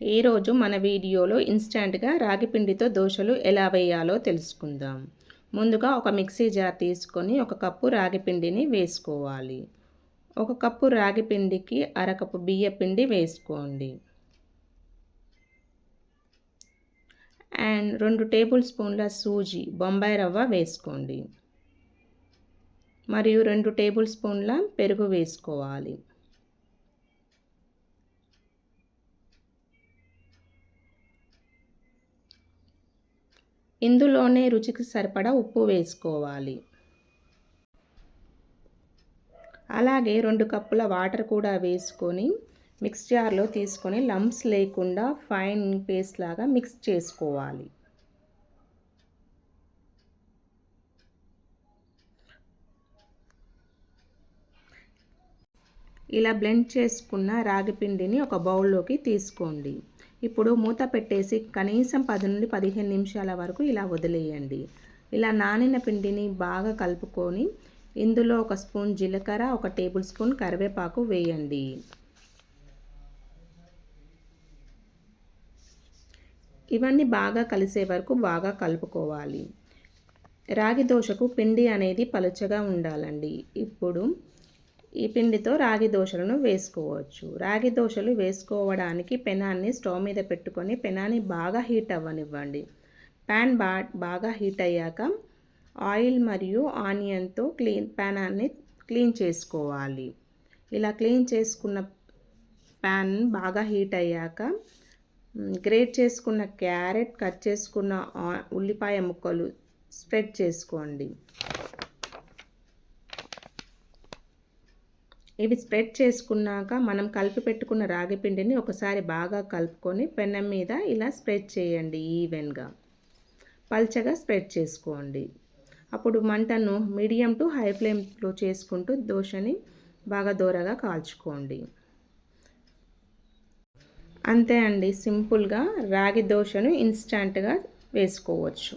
ఈరోజు మన వీడియోలో ఇన్స్టంట్గా రాగి పిండితో దోశలు ఎలా వేయాలో తెలుసుకుందాం. ముందుగా ఒక మిక్సీ జార్ తీసుకొని 1 కప్పు రాగి పిండిని వేసుకోవాలి. 1 కప్పు రాగి పిండికి అరకప్పు బియ్య పిండి వేసుకోండి. అండ్ 2 టేబుల్ స్పూన్ల సూజీ బొంబాయి రవ్వ వేసుకోండి. మరియు 2 టేబుల్ స్పూన్ల పెరుగు వేసుకోవాలి. ఇందులోనే రుచికి సరిపడా ఉప్పు వేసుకోవాలి. అలాగే 2 కప్పుల వాటర్ కూడా వేసుకొని మిక్స్ జార్లో తీసుకొని లంప్స్ లేకుండా ఫైన్ పేస్ట్ లాగా మిక్స్ చేసుకోవాలి. ఇలా బ్లెండ్ చేసుకున్న రాగి పిండిని ఒక బౌల్లోకి తీసుకోండి. ఇప్పుడు మూత పెట్టేసి కనీసం 10 నుండి 15 నిమిషాల వరకు ఇలా వదిలేయండి. ఇలా నానిన పిండిని బాగా కలుపుకొని ఇందులో 1 స్పూన్ జీలకర్ర, 1 టేబుల్ స్పూన్ కరివేపాకు వేయండి. ఇవన్నీ బాగా కలిసే వరకు బాగా కలుపుకోవాలి. రాగి దోశకు పిండి అనేది పలుచగా ఉండాలండి. ఇప్పుడు ఈ పిండితో రాగి దోశలను వేసుకోవచ్చు. రాగి దోశలు వేసుకోవడానికి పెనాన్ని స్టవ్ మీద పెట్టుకొని పెనాన్ని బాగా హీట్ అవ్వనివ్వండి. ప్యాన్ బాగా హీట్ అయ్యాక ఆయిల్ మరియు ఆనియన్తో ప్యానాన్ని క్లీన్ చేసుకోవాలి. ఇలా క్లీన్ చేసుకున్న ప్యాన్ బాగా హీట్ అయ్యాక గ్రేట్ చేసుకున్న క్యారెట్, కట్ చేసుకున్న ఉల్లిపాయ ముక్కలు స్ప్రెడ్ చేసుకోండి. ఇవి స్ప్రెడ్ చేసుకున్నాక మనం కలిపి పెట్టుకున్న రాగి పిండిని ఒకసారి బాగా కలుపుకొని పెనం మీద ఇలా స్ప్రెడ్ చేయండి. ఈవెన్గా పల్చగా స్ప్రెడ్ చేసుకోండి. అప్పుడు మంటను మీడియం టు హై ఫ్లేమ్లో చేసుకుంటూ దోశని బాగా దోరగా కాల్చుకోండి. అంతే అండి, సింపుల్గా రాగి దోశను ఇన్స్టంట్గా వేసుకోవచ్చు.